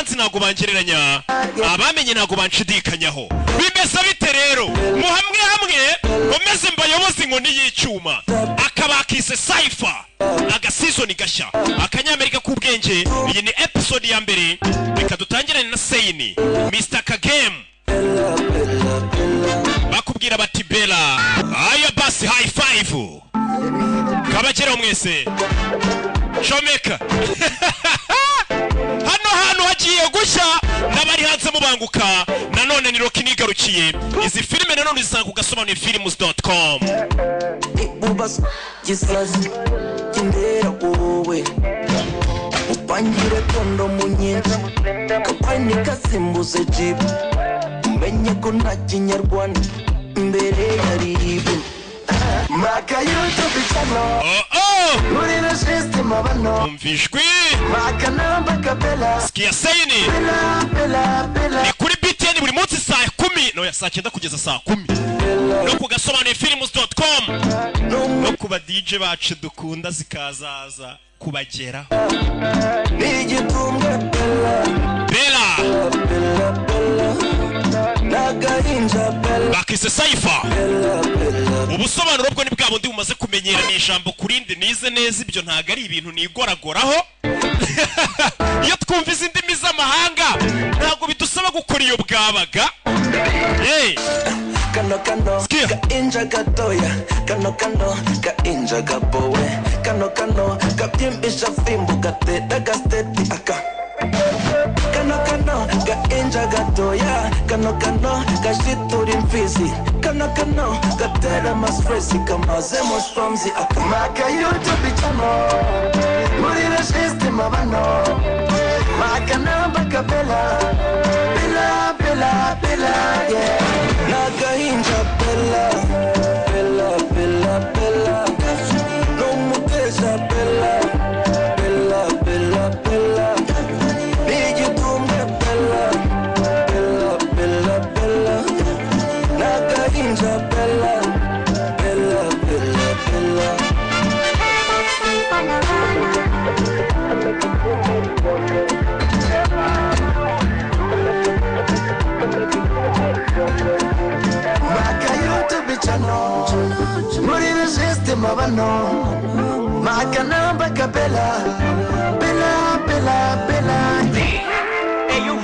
abanzi nago bangereranya abamenye nago banshidikanyaho bimeze bite rero muhamwe hamwe komeze mbayobozi inkoni y'icyuma akabakise Cypher agasizoni gashya akanyamerika k'ubwenge iyi ni episode ya mbere reka dutangirane na Sayini Mr. Kagame bakubwira bati Bella aya basi high five kabageraho mwese Shomeka hano hagiye gushya n'abari hanze mubanguka nanone ni Rocky nigarukiye izi filime nanone zisanga kugasobanura films.com ibubas gisazi kindera wowe upangire kondo munyinshi kapani kasimbuze jeep menye ko nta kinyarwanda imbere yari ibu maka YouTube channel muri na system abano umvishwe maka namba kabela sikia Sayini bela ni kuri BTN buri munsi saa 10 no ya saa 9 kugeza saa 10 no kugasobanura films.com no kuba DJ bacu dukunda zikazaza kubagera nigitumbwe Bella nagahinja Bella bakise Cypher ubusobanuro bwo ni bwa bundi bumaze kumenyera ni ijambo kurindi nize neza ibyo ntago ari ibintu nigoragoraho iyo twumviza indimi z'amahanga ntago bidusaba gukora iyo bwabaga kano ka inja gatoya kano ka inja gabowe kano kabyimbisha fimbo gateta gasteti aka kano ka inja gatoya kano kashitura imfizi kano gatera masfresi kamaze moshomzi aka maka YouTube channel muri na system abano maka namba kabela bela yeah nagahinja bela no muteza bela nigitumbwe bela nagahinja bela maka YouTube channel muri na system abano maka namba kabela bela hey you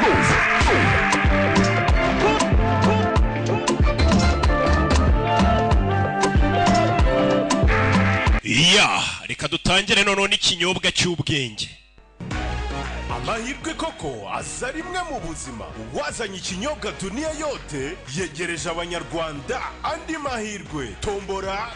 ya reka dutangire none ikinyobwa cy'ubwenge amahirwe koko aza rimwe mu buzima wazanye ikinyobwa Dunia yote yegereje abanyarwanda andi mahirwe tombora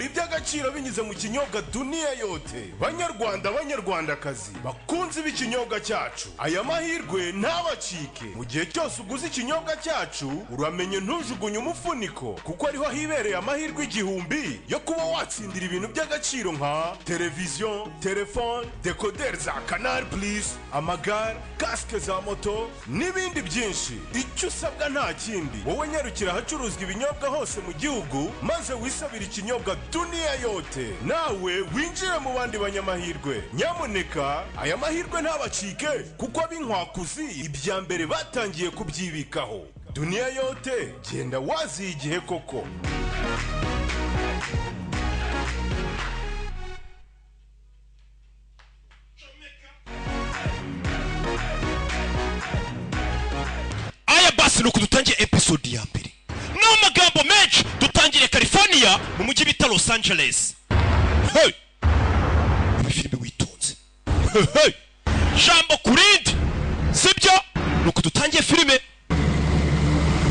iby'agaciro binyuze mu kinyobwa Dunia yote banyarwandakazi bakunze b'ikinyobwa cyacu aya mahirwe ntabacike mu gihe cyose uguze ikinyobwa cyacu uramenye ntujugunye umufuniko kuko ariho hibereye amahirwe 1000 yo kuba watsindira ibintu by'agaciro nka televiziyo telefone decoder za Canal Plus amagare casque za moto n'ibindi byinshi icyo usabwa nta kindi wowe nyarukira ahacuruzwa ibinyobwa hose mu gihugu maze wisabira ikinyobwa Dunia yote nawe winjire mu bandi banyamahirwe nyamuneka aya mahirwe ntabacike kuko abinkwakuzi ibya mbere batangiye kubyibikaho Dunia yote genda wazi igihe koko nuko dutangiye episode ya mbere no magambo menshi dutangire California mu mujyi bita Los Angeles filime witonze jambo kurindi sibyo nuko dutangiye filime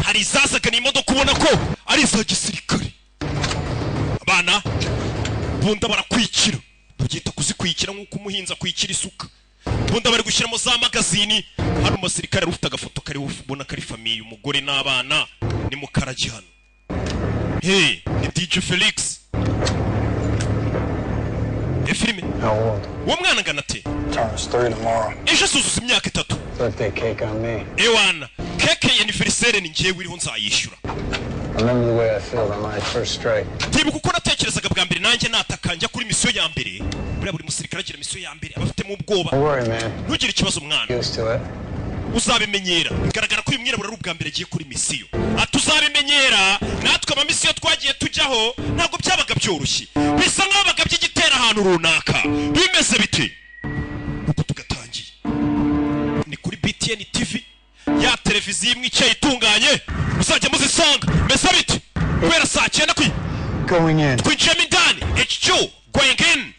hari izazaga n'imodoka ubona ko ari iza gisirikare abana bunda barakwikira bagita kuzikwikira nk'uko umuhinza kwikira isuka bunda bari gushyiramo za magazini hano umusirikare ufite agafoto kari ubona kari famiye umugore n'abana ni mukaragi hano ni DJ Felix filime uwo mwana angana ate turns 3 tomorrow ejo asuzuza imyaka 3 birthday cake on me ewana keke ya anniversaire ni ngiye wiriho nzayishyura remember the way I felt on my first strike tibuka uko natekereje natekerezaga bwa mbere nanjye natakanja kuri misiyo ya mbere buri musirikare agira misiyo ya mbere abafite mu bwoba ntugire ikibazo mwana uzabimenyera bigaragara ko uyu mwirabura ari ubwa mbere agiye kuri misiyo tuzabimenyera natwe ama misiyo twagiye tujyaho ntabwo byabaga byoroshye bisa nk'aho bagabye igitera ahantu runaka bimeze bite uko tugatangiye ni kuri BTN TV ya televiziyo imwe icyayi itunganye muzajya muzisanga meze bite kubera saa 9 twinjiyemo indani H2 going in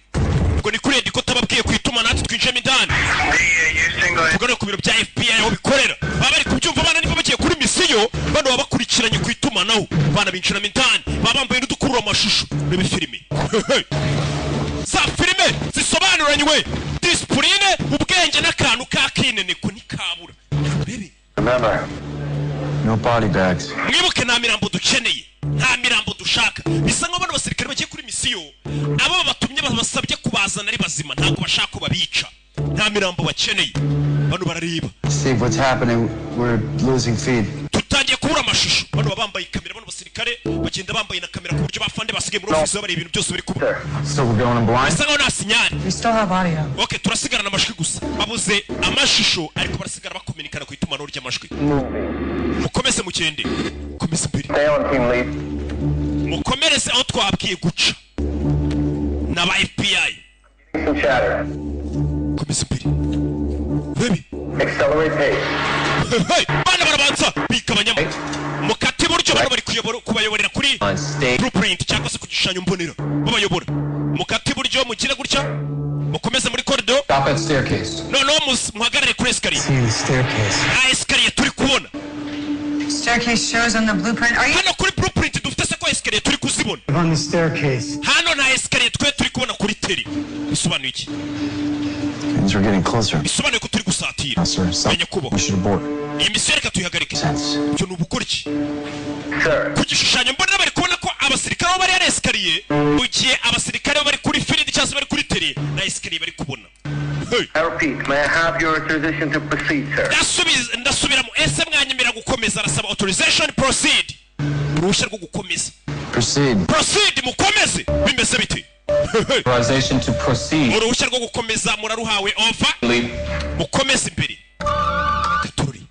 ubwo ni kuri ediko tababwiye kwituma natwe twinjiyemo indani tugana ku biro bya FBI aho bikorera baba bari kubyumva abana niba bagiye kuri misiyo bano baba bakurikiranye ku itumanaho bana binjiramo indani baba bambaye n'udukurura amashusho n'ebe filime za filime zisobanuranywe disipurine ubwenge n'akantu kakinene ko ntikabura bebe No body bags. mwibuke nta mirambo dukeneye nta mirambo dushaka bisa nk'aho bano basirikare bagiye kuri misiyo abo batumye babasabye kubazana ari bazima ntabwo bashaka ko babica nta mirambo bakeneye bano barareba Steve, what's happening? We're losing feed. tutangiye kubura amashusho bano bambaye kamera bano basirikare bagenda bambaye na kamera ku buryo bafande basigaye muri ofisi bareba ibintu byose biri kuba So we're going in blind? bisa nk'aho nta sinyari We still have audio. okay turasigarana amajwi gusa babuze amashusho ariko barasigara bakominikana ku itumanaho ry'amajwi mukomeze mugende mukomeze imbere Stay on team lead. mukomereze aho twabwiye guca n'aba FBI Some chatter. mukomeze imbere baby Accelerate pace. hey bana barabanza bigabanyamo mukati buryo bano bari kubayoborera kuri blueprint cyangwa se ku gishushanyo mbonera babayobora mukati buryo mugire gutya mukomeze muri corridor Stop at staircase. no muhagarare kuri escalier See the staircase. escalier turi kubona Staircase shows on the blueprint. Are you? hano kuri blueprint dufite se ko escalier turi kuzibona On the staircase. hano nta escalier turi kubona kuri teri bisobanuye iki Things are getting closer. bisobanuye ko turi gusatira Sir, menya kubaho we should abort. iyi misiyo reka tuyihagarike Sense. ibyo ni ubugoryi Sir. ku gishushanyo mbonera bari kubona ko abasirikare bo bari ari escalier mu gihe abasirikare bo bari kuri field cyangwa se bari kuri teri na escalier bari kubona hey I repeat, may I have your authorization to proceed, sir? ndasubiramo ese mwanyemera gukomeza arasaba authorization proceed uruhushya rwo gukomeza Proceed. mukomeze bimeze bite Authorization to proceed. uruhushya rwo gukomeza muraruhawe over Lead. mukomeze imbere gatorori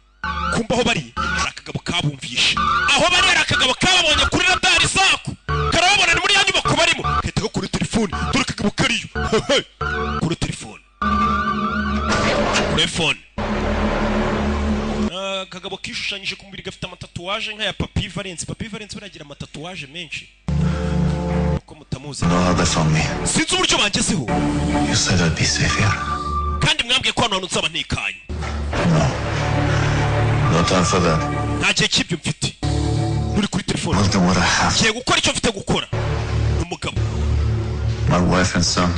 kumva aho bari hari akagabo kabumvishe aho bari hari akagabo kababonye kuri radari zako karababona ni muri ya nyubako barimo kahita gakora telefone dore akagabo kariyo kuri telefone kuri phone akagabo kishushanyije ku mubiri gafite amatatuwaje nk'aya Papi Valence baragira amatatuwaje menshi uko mutamuzi know how they found me. sinzi uburyo bangezeho You said I'd be safe here. kandi mwambwiye ko hano hantu nzaba ntekanye No time for that. nta gihe cy'ibyo mfite nturi kuri telefone I'll do what I have. ngiye gukora icyo mfite gukora n'umugabo My wife and son.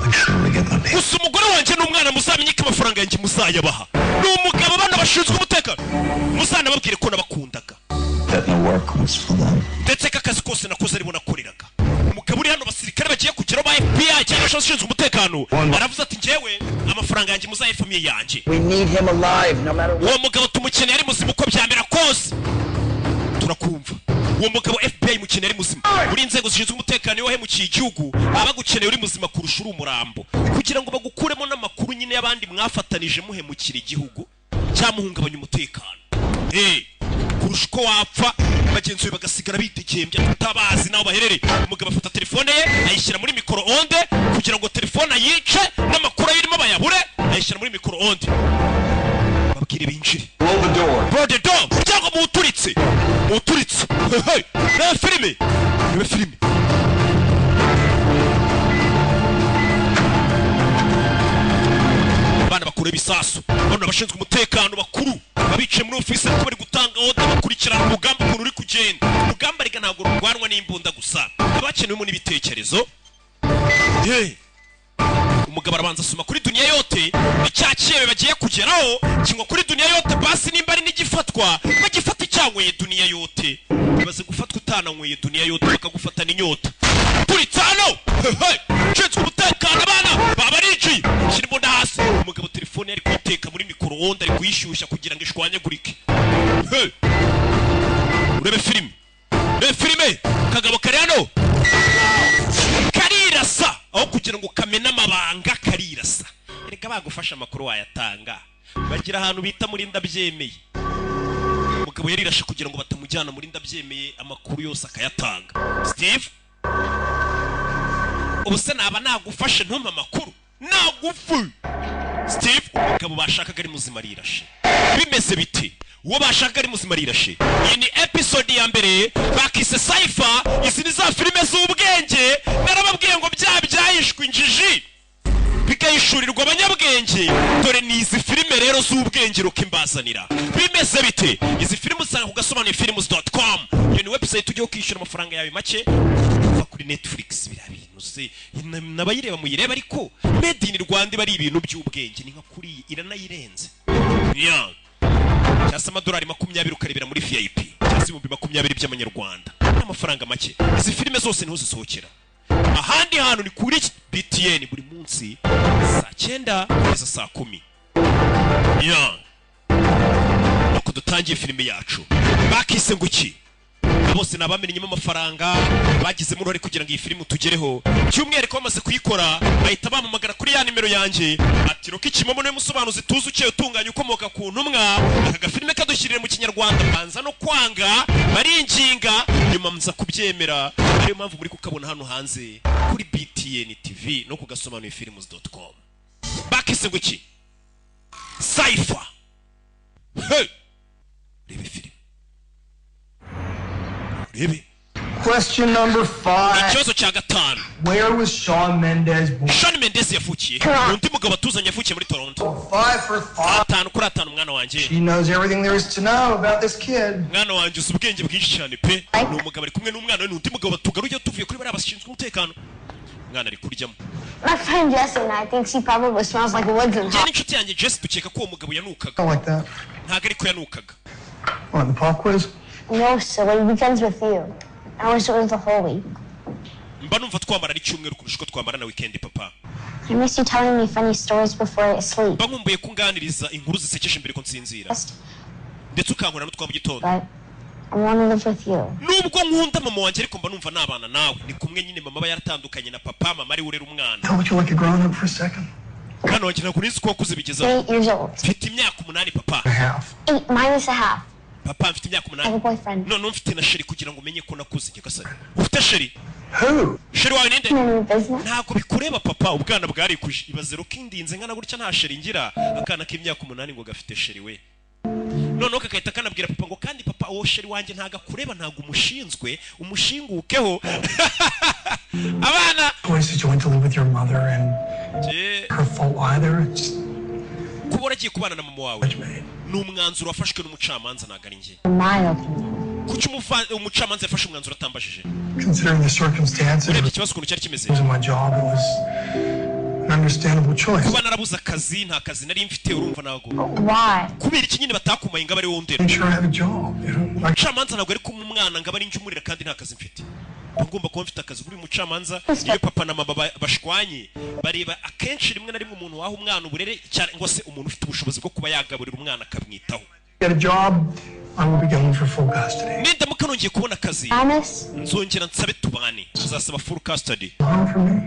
Make sure we get my pay. gusa umugore wanjye n'umwana muzamenye ko amafaranga yanjye muzayabaha ni umugabo bana bashinzwe umutekano muzanababwire ko nabakundaga That no work was for them. ndetse ko akazi kose nakoze aribo nakoreraga umugabo uri hano basirikare bagiye kugeraho ba FBI cyangwa se abashinzwe umutekano aravuze ati njyewe amafaranga yanjye muzaye famiye yanjye We need him alive, no matter what. uwo mugabo tumukeneye ari muzima uko byambera kose turakumva uwo mugabo FBI mukeneye ari muzima uri inzego zishinzwe umutekano iyo wahemukiye igihugu baba bagukeneye uri muzima kurusha uri umurambo kugira ngo bagukuremo n'amakuru nyine y'abandi mwafatanije muhemukira igihugu cyamuhungabanya umutekano kurusha uko wapfa bagenzi be bagasigara bitegembya tutabazi naho baherereye umugabo afata telefone ye ayishyira muri mikoro onde kugira ngo telefone ayice n'amakuru ayirimo bayabure ayishyira muri mikoro onde babwire binjire blow the door cyangwa muturitse na filime abana bakuru ibisasu bano abashinzwe umutekano bakuru babicaye muri ofisi ariko bari gutanga oda bakurikirana urugamba ukuntu uri kugenda urugamba rega ntabwo rurwanwa n'imbunda gusa abakenewemo n'ibitekerezo umugabo arabanza asoma kuri duniya yote icyakiyewe bagiye kugeraho kinywa kuri duniya yote basi nimba ari n'igifatwa bagifata icyanyweye duniya yote bibaze gufatwa utananyweye duniya yote bakagufatana inyota turitse hano nshinzwe umutekano abana baba baricaye shyira imbunda hasi umugabo telefone ari kuyiteka muri mikoro onde ari kuyishyushya kugira ngo ishwanyagurike urebe filime kagabo kari hano kugira ngo kamena amabanga karirasa. Erega bagufasha amakuru wayatanga. Bagira ahantu bita muri ndabyemeye. Umugabo yarirashe kugira ngo batamujyana muri ndabyemeye amakuru yose akayatanga. Steve ubuse naba nagufashe ntumpa amakuru nagufu. Steve umugabo bashakaga ari muzima rirashe. Bimeze biti uwo bashakaga ari muzima rirashe. Iyi ni episode ya mbere bakise Cypher. Izi ni za filime z'ubwenge narababwiye ngo byayishwe injiji bikayishurirwa abanyabwenge. Dore ni izi filime rero z'ubwenge rukimbazanira. Bimeze bite izi filime usanga kugasobanura films.com. Iyo ni website ujye ukishyura amafaranga yawe make kuva kuri Netflix. Birabintu se nabayireba muyireba ariko made in Rwanda bari ibintu by'ubwenge ni nka kuri iranayirenze. Yeah. Cyasa amadolari 20 ukarebera muri VIP. Cyasa 20 by'amanyarwanda. N'amafaranga make. Izi filime zose niho zisohokera. Ahandi hantu ni kuri BTN buri munsi saa 9 kugeza saa 10. Yeah. Nuko dutangiye filime yacu. Bakise nguki. Bose nabamenyemo amafaranga bagizemo uruhare kugira ngo iyi filime tugereho. Cyumwereko bamaze kuyikora bahita bamamagara kuri ya nimero yanjye ati Roki Kimomo ne musobanuzi tuzi ucye utunganya ukomoka ku ntumwa. Aka filime kadushyirire mu kinyarwanda banza no kwanga baringinga nyuma mza kubyemera. Ariyo mpamvu muri kukabona hano hanze kuri BTN TV no kugasobanura films.com. Bakise nguki Cypher. Hey rebe filime. Question number 5. Ikibazo cya gatanu. Where was Shawn Mendes born? Shawn Mendes yavukiye undi mugabo atuzanye yavukiye muri Toronto. 5 for 5. Atanu kuri atanu mwana wanjye. She knows everything there is to know about this kid. Mwana wanjye uzi ubwenge bwinshi cyane pe. Ni umugabo ari kumwe n'umwana we n'undi mugabo batugaruye tuvuye kuri bari abashinzwe umutekano. Mwana ari kuryamo. My friend Jesse and I think she probably smells like woods and Jeni inshuti yanjye Jesse dukeka ko uwo mugabo yanukaga. I like that. Ntago ariko yanukaga. On the pop quiz? No, silly. Weekends with you. I wish it was the whole week. Mba numva twamara ari cyumweru kurusha uko twamara na weekend papa. I miss you telling me funny stories before I sleep. Mba nkumbuye kunganiriza inkuru zisekeje mbere ko nsinzira. Ndetse ukankora no twa mu gitondo. But I want to live with you. Nubwo nkunda mama wanjye ariko mba numva nabana nawe. Ni kumwe nyine mama aba yaratandukanye na papa mama ari urera umwana. How would you like a grown up for a second? Hano wagira ngo nisi ko wakuze bigeza. 8 years old. Mfite imyaka 8 papa. A half. 8 minus a half. Papa mfite imyaka I have a 8. boyfriend. None mfite na sheri kugira ngo umenye ko nakuze nyagasani. Ufite sheri? Who? Sheri wawe ninde? None of your business. Ntabwo bikureba papa ubwana bwari kuje. Ibaze Rokindinze ngana gutya nta sheri ngira akana k'imyaka 8 ngo gafite sheri we. None kakahita kanabwira papa ngo kandi papa uwo sheri wanjye ntaga kureba ntago umushinzwe umushingukeho. Abana Choice that you went to live with your mother and her fault either. kuba uragiye kubana na mama wawe Made. ni umwanzuro wafashwe n'umucamanza ntago ari njye. In my opinion. Kuki umucamanza yafashe umwanzuro atambajije? Considering the circumstances, Urebye it ikibazo ukuntu cyari kimeze. was my job. It was an understandable choice. Kuba narabuze akazi nta kazi nari mfite urumva nago. Why? Kubera iki nyine batakumaye ngo abari wowe ndera. Make sure I have a job. You know, like Umucamanza ntabwo ari kumwe umwana ngo abari njumurira kandi nta kazi mfite. Ngomba kuba mfite akazi kuri mucamanza. Iyo papa na mama bashwanye bareba akenshi rimwe na rimwe umuntu waha umwana uburere cyane ngo se umuntu ufite ubushobozi bwo kuba yagaburira umwana akamwitaho. get a job, I will be going for full custody. Nindamuka nongeye kubona akazi Promise? nzongera nsabe tubane tuzasaba full custody. Home for me?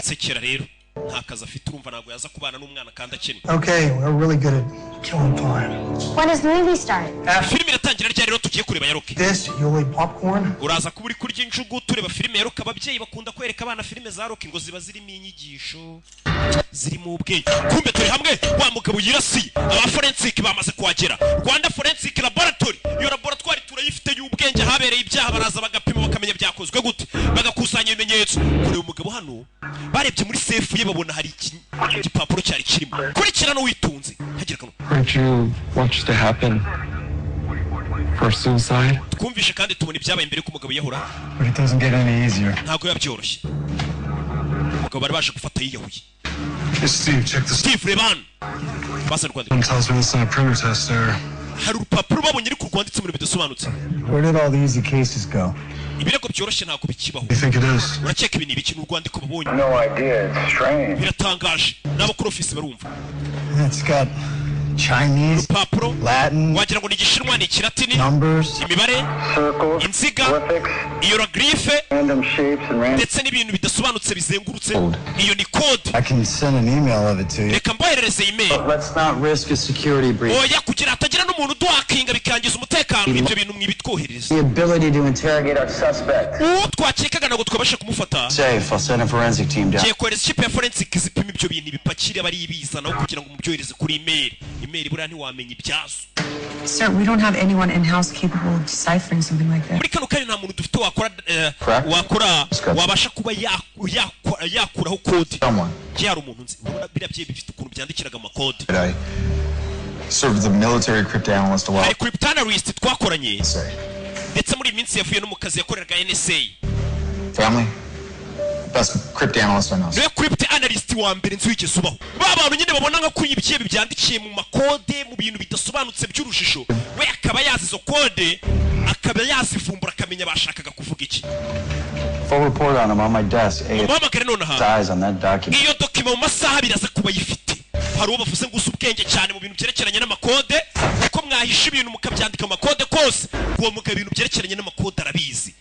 Sekera rero nta kazi afite urumva ntabwo yaza kubana n'umwana kandi akennye. Okay, we're really good at killing time. When does the movie start? Filime iratangira ryari rero tugiye kureba ya Roki. This, you'll eat popcorn. Uraza kuba uri kurya injugu tureba filime ya Roki. Ababyeyi bakunda kwereka abana filime za Roki ngo ziba zirimo inyigisho zirimo ubwenge. Kumbe turi hamwe wa mugabo yirasiye aba forensic bamaze kuhagera. Rwanda Forensic Laboratory iyo laboratoire turayifite y'ubwenge habereye ibyaha baraza bagapima bakamenya byakozwe gute bagakusanya ibimenyetso. Kuri umugabo hano barebye muri safe ye babona hari igipapuro cyari kirimo. Kurikira no witunze hagira kano. Aren't you watch to happen for suicide? Twumvishe kandi tubona ibyabaye mbere ko umugabo yahura. But it doesn't get any easier. Ntabwo yabyoroshye. Umugabo bari baje gufata yiyahuye. Hey, Steve, check this. Steve Reban basa Rwanda. Someone tells me this is a printer test there. Hari urupapuro babonye ariko rwanditse muri bidasobanutse. Where did all the easy cases go? Ibirego byoroshye ntabwo bikibaho. You think it is? Urakeka ibi ni ibiki n'urwandiko babonye? No idea. It's strange. Biratangaje. N'abo kuri office barumva. It's got Chinese, Latin, wagira ngo ni igishinwa ni ikilatini, numbers, imibare, inziga, hieroglyphe, ndetse n'ibintu bidasobanutse bizengurutse. Iyo ni code. I can send an email of it to you. Reka mboherereze email. Let's not risk a security breach. Oya kugira hatagira n'umuntu duhakinga bikangiza umutekano, ibyo bintu mwibitwoherereza. The ability to interrogate our suspect. Twakekaga ntabwo twabasha kumufata. Safe, I'll send a forensic team down. Ngiye kohereza ikipe ya forensic zipima ibyo bintu bipakire bari ibizana kugira ngo mubyohereze kuri email. Email buriya ntiwamenya ibyazo. Sir, we don't have anyone in-house capable of deciphering something like that. Muri kano kanya nta muntu dufite wakora wabasha kuba yakuraho code. Cyari umuntu nzi biriya bye bifite ukuntu byandikiraga amakode. I served as a military cryptanalyst a while. Cryptanalyst twakoranye. Ndetse muri minsi yavuye no mu kazi yakoreraga NSA. Family? Best cryptanalyst I know. No cryptanalyst wa mbere nzi wigeze ubaho. Ba bantu nyine babona nka kuyibye byandikiye mu makode mu bintu bidasobanutse by'urushishyo. We akaba yazi izo code akaba yazivumbura akamenya bashakaga kuvuga iki. Full report on him on my desk. Eyes on that document. Iyo document mu masaha biraza kuba yifite. Hari uwo bavuze ngo usubwenge cyane mu bintu byerekeranye n'amakode, kuko mwahisha ibintu mukabyandika amakode kose, uwo mugabo ibintu byerekeranye n'amakode arabizi.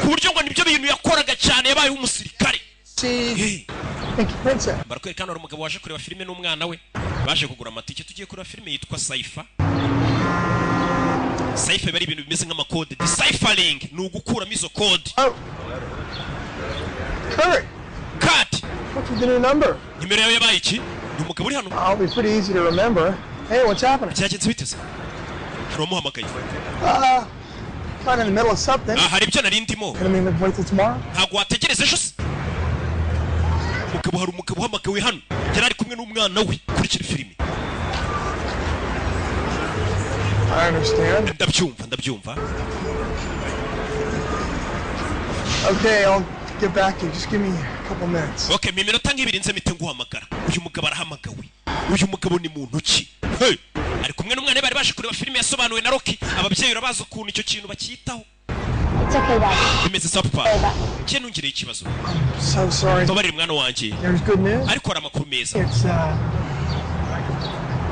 Ku buryo ngo nibyo bintu yakoraga cyane yabaye umusirikare. Barakwereka hano umugabo waje kureba filime n'umwana we. Baje kugura amatike tugiye kureba filime yitwa Cypher. Cypher bari ibintu bimeze nk'amakode. Deciphering ni ugukuramo izo code. Cut. What's the new number? Nimero yawe yabaye iki? Ni umugabo uri hano. I'll be pretty easy to remember. Hey, what's happening? Cyagenze biteze. Hari umuhamagaye. Kind of in the middle of something. Hari ibyo nari ndimo. Can I wait till tomorrow? Ntabwo wategereza ejo se. Umugabo hari umugabo uhamagawe hano. Yari ari kumwe n'umwana we kuri kiri filime. I understand. Ndabyumva. Okay, I'll get back to you. Just give me a couple minutes. Okay, mi minota nk'ibiri nze mite nguhamagara. Uyu mugabo arahamagawe. Uyu mugabo ni muntu ki? Hey! Ari kumwe n'umwana bari baje kureba filime yasobanuwe na Rocky. Ababyeyi urabaza ukuntu icyo kintu bakitaho. It's okay, Dad. Bimeze sa papa. Cyene ungire ikibazo. So sorry. Tobarira mwana wanje. There's good news. Ariko hari amakuru meza. It's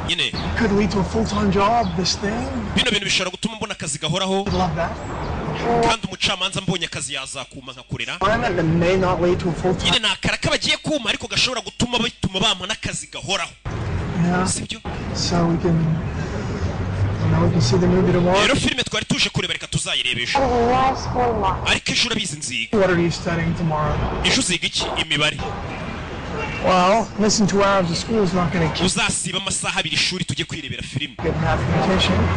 Yine. Could lead to a full-time job, this thing. Bino bintu bishobora gutuma mbona akazi gahoraho. Love that. Kandi umucamanza mbonye akazi yazakuma nkakorera. It may not lead to a full-time. Yine nakaraka bagiye kuma ariko gashobora gutuma bituma bampa n'akazi gahoraho. Sibyo? So we can see the movie tomorrow. Rero filime twari tuje kureba reka tuzayirebesha. Ariko ejo urabizi nziga. What are you studying tomorrow? Ejo uziga iki? Imibare. Well, listen, 2 hours of school is not going to keep. Uzasiba amasaha abiri ishuri tujye kwirebera filime.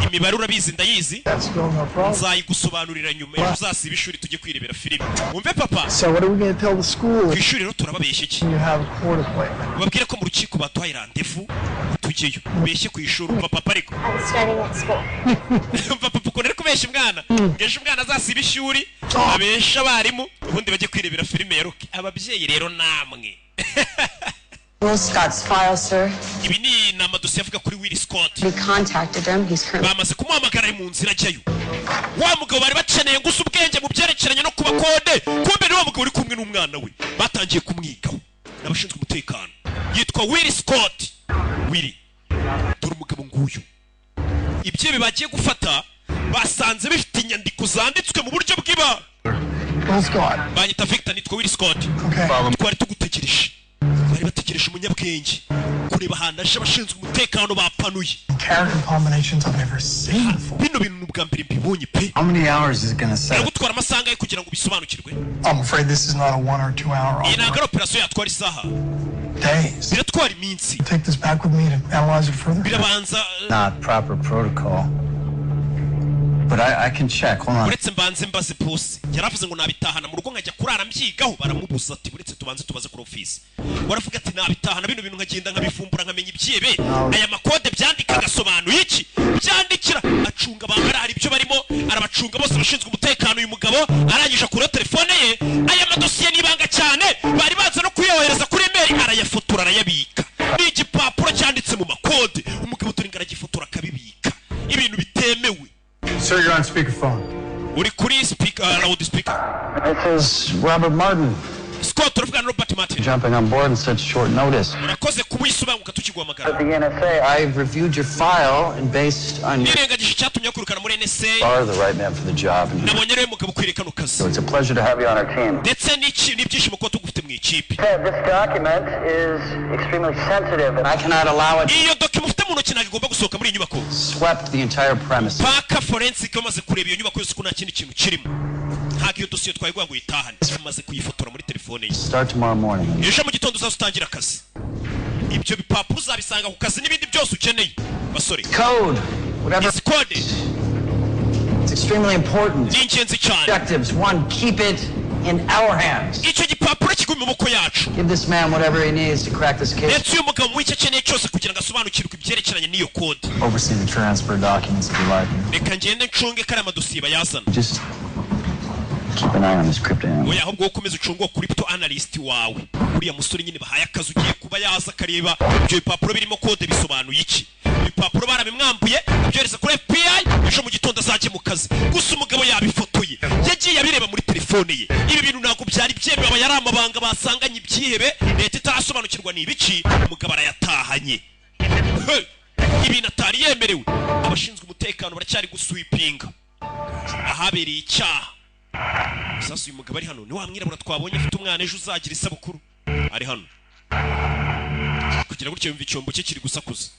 Imibare urabizi ndayizi. That's still no problem. Nzayigusobanurira nyuma. Ejo uzasiba ishuri tujye kwirebera filime. Umve papa. So what are we going to tell the school? Ku ishuri rero turababeshya iki? You have a court appointment. Babwire ko mu rukiko batuhaye rendezvous tujyeyo. Ubeshye ku ishuri umva papa ariko. I'm studying at school. Umva papa ko nari kubeshya umwana. Ngeje umwana azasiba ishuri. Abesha abarimu ubundi bajye kwirebera filime ya Rocky. Ababyeyi rero namwe. Will Scott's file, sir. Ibi ni amadosiye avuga kuri Will Scott. We contacted him. He's currently. Bamaze kumuhamagara ari mu nzira ajyayo. Wa mugabo bari bakeneye ngo usubwenge mu byerekeranye no kuba kode. Kumbe ni wa mugabo uri kumwe n'umwana we. Batangiye kumwigaho. N'abashinzwe umutekano. Yitwa Will Scott. Willy. Dore umugabo nguyu. Ibyo bibagiye gufata basanze bifite inyandiko zanditswe mu buryo bw'ibanga. Banyita Victor nitwa Will Scott. Twari tugutegereje. Bari bategereje umunyabwenge kureba ahantu aje abashinzwe umutekano bapanuye. Bino bintu bwa mbere mbibonye pe. How many hours is it gonna say? Gutwara amasaha ye kugira ngo bisobanukirwe. I'm afraid this is not a 1 or 2 hour. Iyi ntabwo ari operasiyo yatwara isaha. Days. Biratwara iminsi. Take this back with me to analyze it further. Birabanza. Not proper protocol. But I can check. Hold on. Uretse mbanze mbaze boss. Yaravuze ngo nabitahana mu rugo nkajya kurara mbyigaho baramubuza ati uretse tubanze tubaze ku office. Waravuga ati nabitahana bino bintu nkagenda nkabifumbura nkamenya ibyebe. Aya makode byandika gasobanuye iki? Byandikira acunga bangara hari ibyo barimo arabacunga bose bashinzwe umutekano uyu mugabo arangije kuri telefone ye. Aya madosiye nibanga cyane bari baza no kuyohereza kuri email arayafotora arayabika. Ni igipapuro cyanditse mu makode. Umugabo turingara gifotora akabibika. Ibintu bitemewe. Sir, you're on speakerphone. Uri kuri speaker, loud speaker. This is Robert Martin. Scott uravuga na Robert Martin. Jumping on board in such short notice. Urakoze kubisobanguka tukigwamagara. The NSA, I've reviewed your file and based on your Nirengagije cyatumye kurukana muri NSA. are the right man for the job. Nabonye rero mugabo kwireka no kazi. So it's a pleasure to have you on our team. Ndetse n'ibyishimo ko tugufite mu ikipe. This document is extremely sensitive and I cannot allow it. Iyo document ufite mu ntoki nagomba gusohoka muri inyubako. Swept the entire premise. Paka forensic bamaze kureba iyo nyubako yose ko nta kindi kintu kirimo. Ntabwo iyo dosiye twayigwa ngo yitahane. Bamaze kuyifotora muri telefone ye. Start tomorrow morning. Ejo mu gitondo uzatangira akazi. Ibyo bipapuro uzabisanga ku kazi n'ibindi byose ukeneye. Basore. Code. Whatever. It's code. It's extremely important. Ni ingenzi cyane. Objectives. One, keep it in our hands. Icyo gipapuro kiguma mu maboko yacu. Give this man whatever he needs to crack this case. Ndetse uyu mugabo w'icyo akeneye cyose kugira ngo asobanukirwe ibyerekeranye n'iyo code. Oversee the transfer documents if you like. Reka ngende ncunge kare amadosiye bayazana. Just keep an eye on this crypto analyst. Oya ahubwo ukomeze ucunge crypto analyst wawe. Uriya musore nyine bahaye akazi ugiye kuba yaza akareba ibyo bipapuro birimo code bisobanuye iki. Ibipapuro barabimwambuye abyoreza kuri FBI ejo mu gitondo azajye mu kazi. Gusa umugabo yabifotoye. Yagiye abireba muri telefone ye. Ibi bintu ntabwo byari byemewe aba yari amabanga basanganye ibyihebe. Leta itarasobanukirwa ni ibiki umugabo arayatahanye. Ibintu atari yemerewe. Abashinzwe umutekano baracyari guswipinga. Ahabereye icyaha. Sasa uyu mugabo ari hano ni wa mwirabura twabonye afite umwana ejo uzagira isabukuru. Ari hano. Kugira gutyo yumva icyombo cye kiri gusakuza.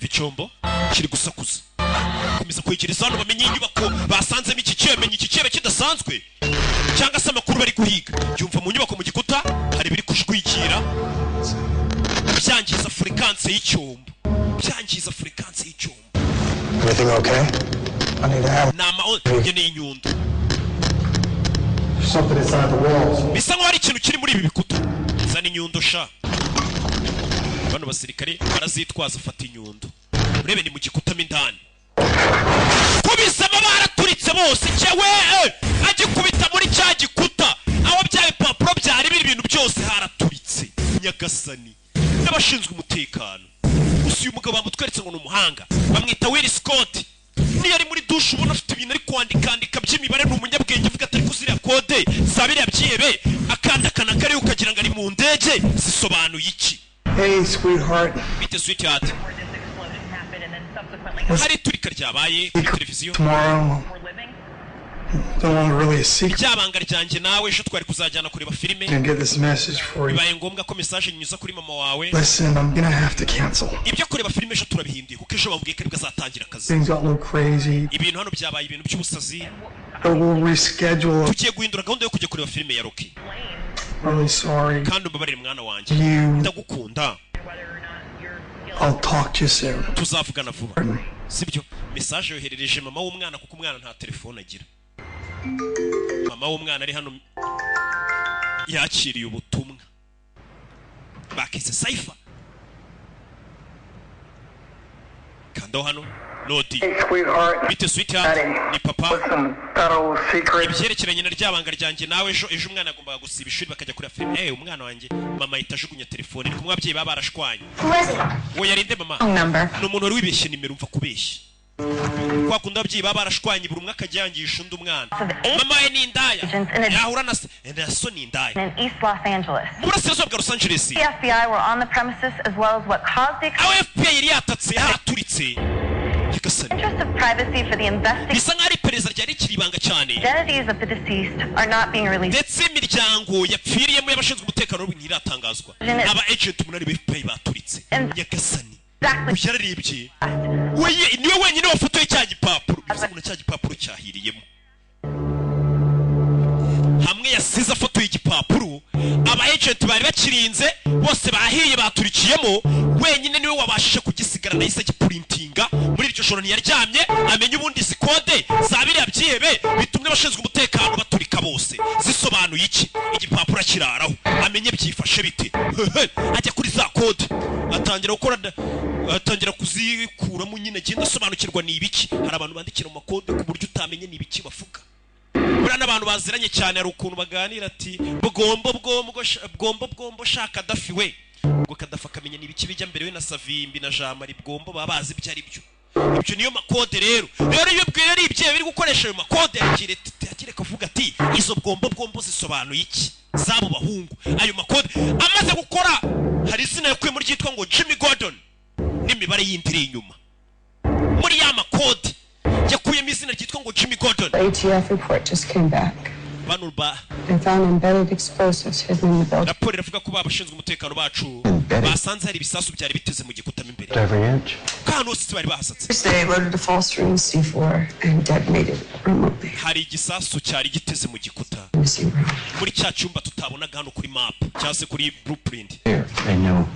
Icyombo kiri gusakuza. Komeza kwegereza hano bamenye inyubako basanzemo iki cyebe kidasanzwe. Cyangwa se amakuru bari guhiga. Yumva mu nyubako mu gikuta hari biri kushwikira. Byangiza frequency y'icyombo. Byangiza frequency y'icyombo. Everything okay? I need to have Nama yene inyundo. something inside the walls. Bisa nko hari ikintu kiri muri ibi bikuta. Zana inyundo sha. Bano basirikare barazitwaza afata inyundo. Urebe ni mu gikuta mindani. Kubisama baraturitse bose cyewe agikubita muri cya gikuta. Aho byaye papuro byari biri ibintu byose haraturitse. Nyagasani n'abashinzwe umutekano. Gusa uyu mugabo bamutweretse ngo n'umuhanga. Bamwita Will Scott. Ni yari muri douche ubona afite ibintu ari kwandika by'imibare n'umunyabwenge avuga atari kuziriya code zabiriya byihebe akanda kare ukagira ngo ari mu ndege zisobanuye iki. Hey, sweetheart. Bite sweetheart. Hari turika ryabaye kuri televiziyo. Tomorrow. Don't want to really see. Icyabanga ryanjye nawe ejo twari kuzajyana kureba filime. Can get this message for you. Bibaye ngombwa ko message nyuza kuri mama wawe. Listen, I'm gonna have to cancel. Ibyo kureba filime ejo turabihinduye kuko ejo bambwiye ko aribwo azatangira akazi. Things got a little crazy. Ibintu hano byabaye ibintu by'ubusazi. But we'll reschedule. Tugiye guhindura gahunda yo kujya kureba filime ya Rocky. Really sorry. Kandi umbabarire mwana wanjye. Ndagukunda. I'll talk to you soon. Tuzavugana vuba. Sibyo message yoherereje mama w'umwana kuko umwana nta telefone agira. Mama w'umwana ari hano yakiriye ubutumwa. Bakise Saifa. Kando hano Nodi. Bite sweetheart ni papa. Ibyerekeranye na ryabanga ryanjye nawe ejo umwana agomba gusiba ishuri bakajya kuri filime. Umwana wanjye mama itajugunya telefone kumwe ababyeyi baba barashwanye. Wowe yarinde mama. N'umuntu wari wibeshye nimero umva kubeshya. Kwa kunda ababyeyi baba barashwanye buri umwe akajyangisha undi umwana. Mama we ni indaya. Yahura na so ni indaya. In East Los Angeles. Mu burasirazuba bwa Los Angeles. The FBI were on the premises as well as what caused the FBI yari yatatse haraturitse. interest of privacy for the investigation. Bisa nk'ari iperereza ryari kiribanga cyane. Identities of the deceased are not being released. Ndetse imiryango yapfiriyemo y'abashinzwe umutekano ntiratangazwa. Aba agent umunani b'FBI baturitse. Nyagasani. Ushararebye. Niwe wenyine wafotoye cya gipapuro. Umuntu cya gipapuro cyahiriyemo. Hamwe yasize afotoye igipapuro, aba agent bari bakirinze bose bahiye baturikiyemo, wenyine niwe wabashije kugisigara nahise giprintinga muri iryo joro ntiyaryamye amenye ubundi zikode zabiriya byihebe bitumwe bashinzwe umutekano baturika bose zisobanuye iki igipapuro kiraraho amenye byifashe bite ajya kuri za code atangira kuzikuramo nyine agenda asobanukirwa ni ibiki. Hari abantu bandikira mu makode ku buryo utamenye ni ibiki bavuga. Burana abantu baziranye cyane ari ukuntu baganira ati bwombo shaka dafi we ubwo kadafa kamenya nibiki bijya mbere we na Savimbi na Jamari bwombo babazi ibyo ari byo ibyo niyo makode rero iyo bwira ari ibye biri gukoresha ayo makode yakire kavuga ati izo bwombo zisobanuye iki zabo bahungu ayo makode amaze gukora hari izina yakuye muri cyitwa ngo Jimmy Gordon n'imibare yindiri inyuma muri ya makode yakuyemo izina ryitwa ngo Jimmy Gordon. The ATF report just came back. They found embedded explosives hidden in the building. Raporo iravuga ko babashinzwe umutekano bacu basanze hari ibisasu byari biteze mu gikuta imbere. Kandi hose bari bahasatse. They loaded a false room C4 and detonated remotely. Hari igisasu cyari giteze mu gikuta. Muri cya cyumba tutabonaga hano kuri map cyangwa kuri blueprint. I know.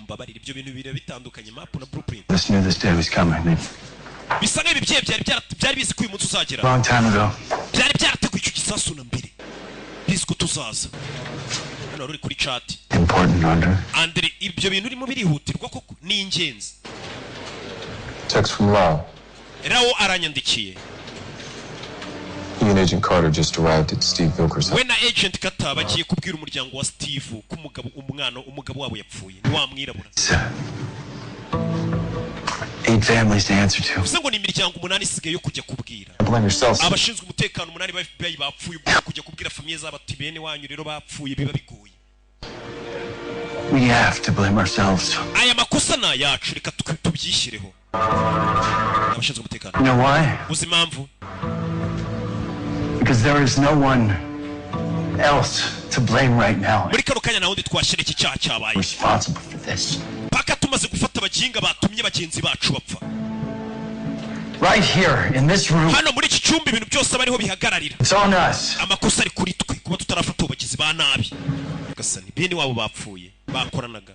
Mbabarira ibyo bintu bire bitandukanye map na blueprint. Just knew this day was coming. Bisa nk'ibi byari bizi ko uyu munsi uzagera. Long time ago. Byari byarateguye icyo gisasu na mbere. Bizi ko tuzaza. Hano ruri kuri chat. Important, Andre, ibyo bintu urimo birihutirwa koko ni ingenzi. Text from Lau. Rao aranyandikiye. He and Agent Carter just arrived at Steve Vilker's house. We na Agent Carter bagiye kubwira umuryango wa Steve ko umugabo wabo yapfuye. Ni wa mwirabura. 8 families to answer to. Usango ni imiryango 8 isigaye yo kujya kubwira. Blame yourself. Abashinzwe umutekano 8 ba FBI bapfuye kujya kubwira famiye z'abati bene wanyu rero bapfuye biba bigoye. We have to blame ourselves. Aya makosa na yacu reka tubyishyireho. Abashinzwe umutekano. You know why? Uzi impamvu? Because there is no one else to blame right now. Muri kano kanya nawundi twashire iki cyaha cyabaye. Responsible for this. Paka tumaze gufata abaginga batumye bagenzi bacu bapfa. Right here in this room. Hano muri iki cyumba ibintu byose bariho bihagararira. It's on us. Amakosa ari kuri twe kuba tutarafata ubagizi ba nabi. Gasani bene wabo bapfuye bakoranaga.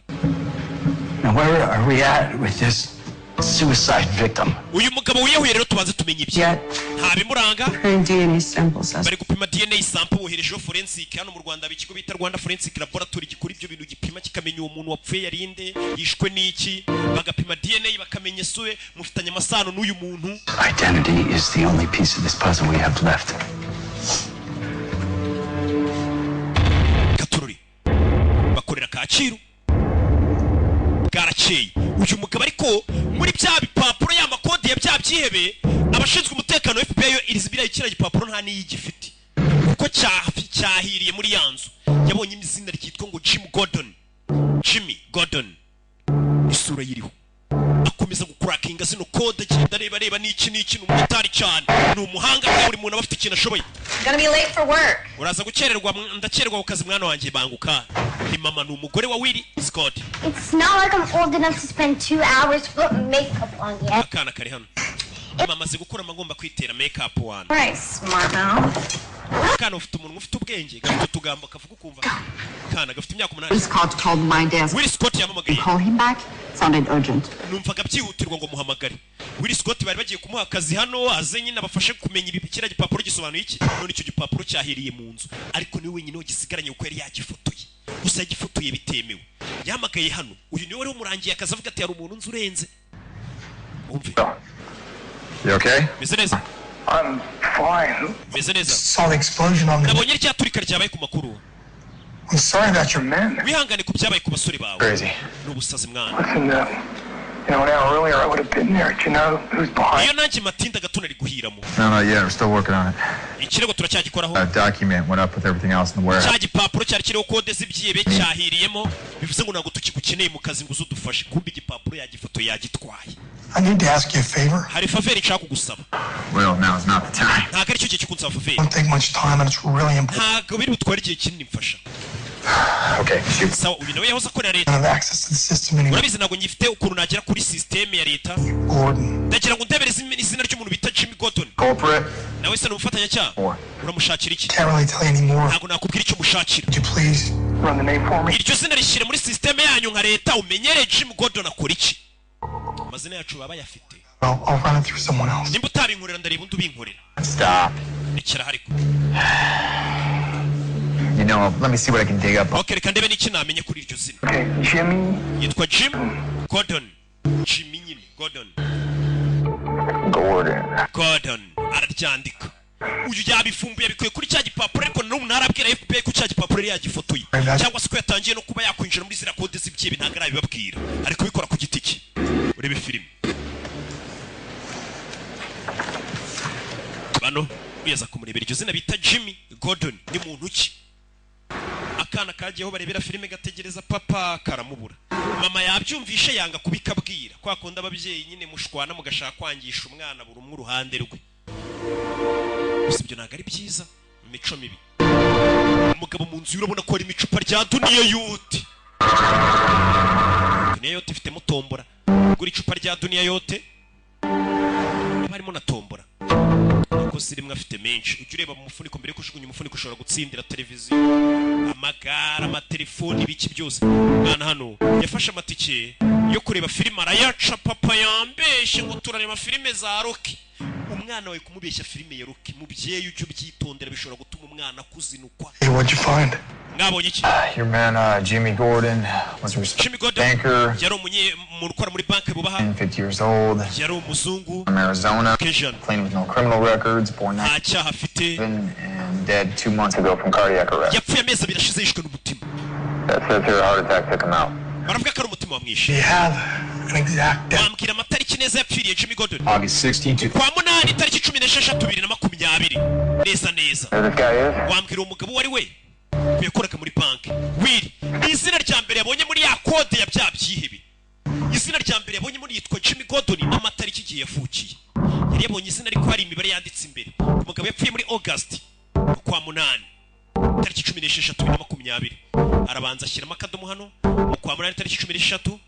Now where are we at with this suicide victim? Uyu mugabo wiyahuye rero tubanze tumenye ibye. Nta bimuranga. DNA samples. Bari gupima DNA sample boherejeho forensic hano mu Rwanda bikigo bita Rwanda Forensic Laboratory gikora ibyo bintu gipima kikamenya uwo muntu wapfuye yarinde yishwe n'iki bagapima DNA bakamenya iswe mufitanye amasano n'uyu muntu. Identity is the only piece of this puzzle we have left. Katururi bakorera Kacyiru Garakeye uyu mugabo ariko muri bya bipapuro ya makode ya bya byihebe abashinzwe umutekano wa FBI irizibira ikira gipapuro nta n'iyigifite kuko cyahiriye muri yanzu yabonye izina ryitwa ngo Jimmy Gordon isura yiriho akomeza gukurakinga zino code agenda reba n'iki n'umutari cyane ni umuhanga kwa buri muntu abafite ikintu ashoboye. Gonna be late for work. Uraza gukererwa ndakererwa ku kazi mwana wanjye banguka. Ni mama ni umugore wa Willy Scott. It's not like I'm old enough to spend 2 hours putting makeup on yet. Akana kari hano. Mama ze gukura amagomba kwitera makeup wana. Right, smart now. Kana ufite umuntu ufite ubwenge gafite tugambo kavuga kumva. Kana gafite imyaka 8. Scott called my desk. Willy Scott yamamagaye. Call him back. Sounded urgent. Numvaga byihutirwa ngo muhamagare. Willy Scott bari bagiye kumuha akazi hano azenye nabafashe kumenya ibikira gipapuro gisobanuye iki. None icyo gipapuro cyahiriye mu nzu. Ariko ni wenyine wagisigaranye uko yari yagifotoye. Gusa yagifotoye bitemewe. Yamagaye hano. Uyu niwe wari umurangiye akazi avuga ati hari umuntu nzu urenze. Umve. You okay? Meze neza. I'm fine. Meze neza. Saw the explosion on the... Nabonye ryaturika ryabaye ku makuru. I'm sorry about your men. Wihangane ku byabaye ku basore bawe. Crazy. N'ubusazi mwana. Listen, you know, an hour earlier I would have been there. Do you know who's behind? Iyo nanjye matinda gatuna ari guhiramo. No, not yet. We're still working on it. Ikirego turacyagikoraho. That document went up with everything else in the warehouse. Cya gipapuro cyari kiriho kode z'ibyebe cyahiriyemo bivuze ngo ntabwo tukigukeneye mu kazi ngo uzudufashe kumbe igipapuro yagifoto yagitwaye. I need to ask you a favor. Hari favor nshaka kugusaba. Well, now is not the time. Ntabwo ari cyo gihe cyo kunsaba favor. Don't take much time and it's really important. Ntabwo biri butware igihe kinini mfasha. Okay, shoot. Sawa uyu nawe yahoze akorera I leta. don't have access to the system anymore. Urabizi ntabwo ngifite ukuntu nagera kuri system ya leta. Gordon. Ndagira ngo ndebere izina ry'umuntu bita Jimmy Gordon. Culprit. Nawe se n'umufatanya cyaha. Uramushakira iki? Can't really tell you anymore. Ntabwo nakubwira icyo mushakira. Would you please run the name for me? Iryo zina rishyire muri system yanyu nka leta umenyere Jimmy Gordon akora iki. Amazina yacu baba yafite. I'll run it through someone else. Nimba utabinkorera ndareba undi ubinkorera. Stop. Rekera hariko. You know, let me see what I can dig up. Okay, reka ndebe n'iki namenye kuri iryo zina. Okay, Jimmy. Yitwa Jim Gordon. Jimmy nyine Gordon. Gordon. Araryandika. Uyu yabifumbuye bikuye kuri cya gipapuro ariko n'ubu ntarabwira FBI ko cya gipapuro yari yagifotoye. Cyangwa se ko yatangiye no kuba yakwinjira muri zira kode z'ibyebe ntabwo arabibabwira. Ari kubikora ku giti cye. Urebe hano uyaza kumurebera iryo zina bita Jimmy Gordon ni muntu ki akana kagiyeho barebera filime gategereza papa karamubura mama yabyumvishe yanga kubikabwira kwa konda ababyeyi nyine mushwana mugashaka kwangisha umwana buri umwe uruhande rwe ibyo ntago ari byiza imico mibi umugabo mu nzu urabona ko ari imicupa rya Duniya yote Duniya yote ifite mutombora gura icupa rya Duniya yote barimo na tombora ko sirimwe afite menshi ujye ureba mu mufuniko mbere kujugunya umufuniko ushobora gutsindira televiziyo amagara amatelefoni biki byose mwana hano yafashe amatike yo kureba filime arayaca papa yambeshe ngo turareba filime za Rocky umwana wawe kumubeshya filime ya Rocky mubyeyi ujye ubyitondera bishobora gutuma umwana kuzinukwa. What'd you find? Ngabonye iki? Your man Jimmy Gordon was a banker. Yari umuntu ukora muri banki bubaha. 50 years old. Yari umuzungu. From Arizona. Cajun. Clean with no criminal records. Born and dead 2 months ago from cardiac arrest. Yapfuye amezi abiri ashize yishwe n'umutima. That says here a heart attack took him out. Baravuga ko ari umutima wamwishe. Do you have an exact date? Wambwira amatariki neza yapfiriye Jimmy Gordon. August 16th. Kwa munani tariki 16 2020. Neza neza. Wambwira umugabo wari we. Yakoraga muri banki. Will. Izina rya mbere yabonye muri ya code ya bya byihebe. Izina rya mbere yabonye muri yitwa Jimmy Gordon n'amatariki igihe yafukiye. Yari yabonye izina ariko hari imibare yanditse imbere. Umugabo yapfuye muri August kwa munani. Tariki 16 2020. Arabanza ashyiramo akadomo hano. Kwa munani tariki 16.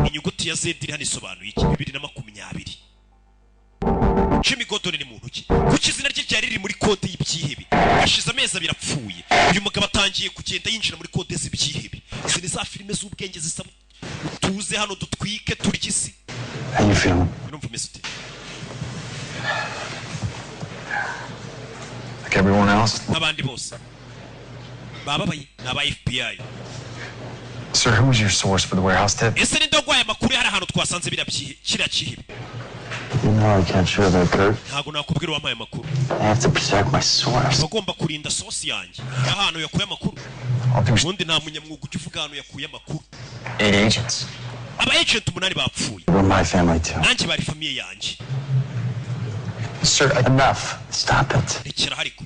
Inyuguti ya Z iri hano isobanuye iki 2020. Jimmy Gordon ni muntu ki? Kuki izina rye ryari riri muri code y'ibyihebe? Ashize amezi abiri apfuye. Uyu mugabo atangiye kugenda yinjira muri code z'ibyihebe. Izi ni za filime z'ubwenge zisa tuze hano dutwike turya isi. How you feeling? Urumva umeze ute? Like everyone else. Abandi bose. Bababaye n'aba FBI. Sir, who was your source for the warehouse tip? Ese ni ndogwaye amakuru hari ahantu twasanze kiriya cyihebe. You know I can't share that, Kurt. Ntago nakubwira wampaye amakuru. I have to protect my source. Bagomba kurinda source yanjye. Ahantu yakuye amakuru. Ubundi nta munyamwuga ujya uvuga ahantu yakuye amakuru. 8 agents. Aba agent 8 bapfuye. We're my family too. Nanjye bari famiye yanjye. Sir, enough. Stop it. Rekera hariko.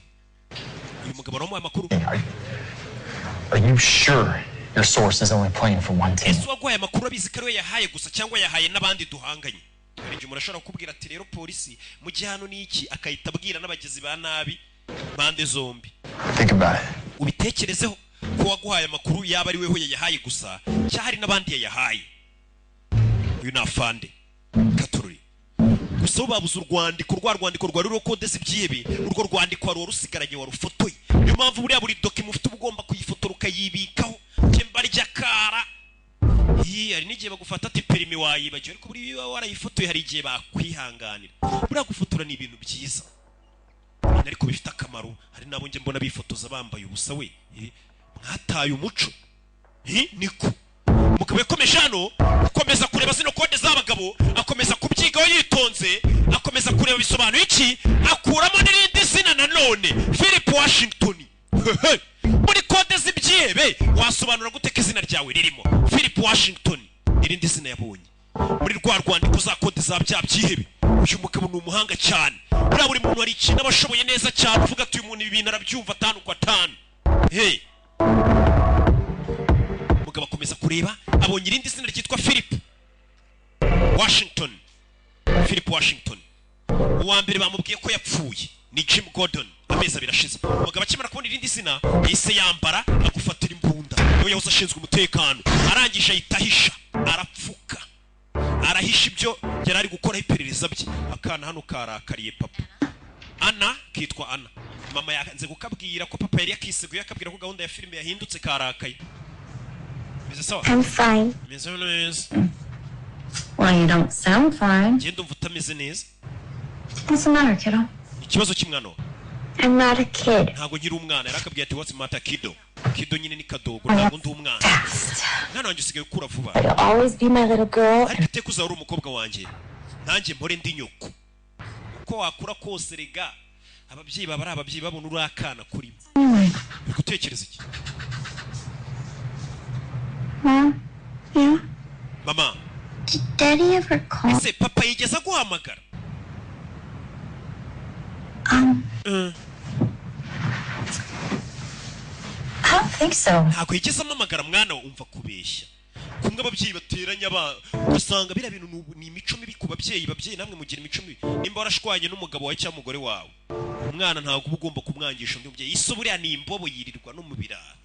Uyu mugabo wamuhaye amakuru. Are you sure your source is only playing for one team? Ese wagwaye amakuru abizi ko ariwe yahaye gusa cyangwa yahaye n'abandi duhanganye? Hari igihe umuntu ashobora kukubwira ati rero polisi mu gihe hano ni iki akahita abwira n'abagizi ba nabi bande zombi. Think about it. Ubitekerezeho ko waguhaye amakuru yaba ari weho yayahaye gusa cyangwa hari n'abandi yayahaye. Uyu ni afande Katururi. Gusa babuze urwandiko rwari ruro code z'ibyihebe urwo rwandiko wari rusigaranye warufotoye. Niyo mpamvu buriya buri document ufite ugomba kuyifotora ukayibikaho kemba ryakara. Hari n'igihe bagufata ati perimi wayibagiwe ariko buri warayifotoye hari igihe bakwihanganira. Buriya gufotora ni ibintu byiza ariko bifite akamaro. Hari nabo nge mbona bifotoza bambaye ubusa we mwataye umuco. Niko mugabo yakomeje hano akomeza kureba zino kode z'abagabo akomeza kubyigaho yitonze akomeza kureba bisobanuye iki akuramo n'irindi zina nanone Philip Washington. Muri kode z'ibyihebe wasobanura gute ko izina ryawe ririmo Philip Washington irindi zina yabonye muri rwa rwandiko za kode za bya byihebe. Uyu mugabo ni umuhanga cyane. Buri muntu ari ikintu abashoboye neza cyane uvuga ati uyu muntu ibintu arabyumva 5 kwa 5. Mugabo akomeza kureba abonye irindi zina ryitwa Philip Washington. Philip Washington uwa mbere bamubwiye ko yapfuye ni Jim Gordon amezi abiri ashize. Mugabo akimara kubona irindi zina yise yambara agufatira imbunda niwe yahoze ashinzwe umutekano arangisha yitahisha arapfuka arahisha ibyo yari ari gukora iperereza bye. Akana hano karakariye papa Ana kitwa Ana. Mama yanze gukabwira ko papa yari yakiseguye akabwira ko gahunda ya filime yahindutse karakaye. Bize sawa? I'm fine. Bize neza. Well, you don't sound fine. Genda umva utameze neza. What's the matter, kiddo? Ikibazo kimwana. I'm not a kid. Ntago nyiri umwana yarakabwiye ati what's the matter kiddo? Kiddo nyine ni kadogo ntago ndi umwana. Mwana wanjye usigaye ukura vuba. I'll always be my little girl. Ariko iteka uzahora umukobwa wanjye. Nanjye mpore ndi nyoko. Uko wakura kose rega ababyeyi baba ari ababyeyi babona urakana kuri mo. Gutekereza iki? Mom? Yeah? Mama. Did Daddy ever call? Ese papa yigeze guhamagara? I don't think so. Ntabwo yigeze amamagara mwana umva kubeshya. Kumwe ababyeyi bateranya ugasanga bira bintu ni imico mibi ku babyeyi namwe mugira imico mibi. Nimba warashwanye n'umugabo wawe cyangwa umugore wawe. Umwana ntabwo ugomba kumwangisha undi mubyeyi. Iso buriya ni imbobo yirirwa no mu birara.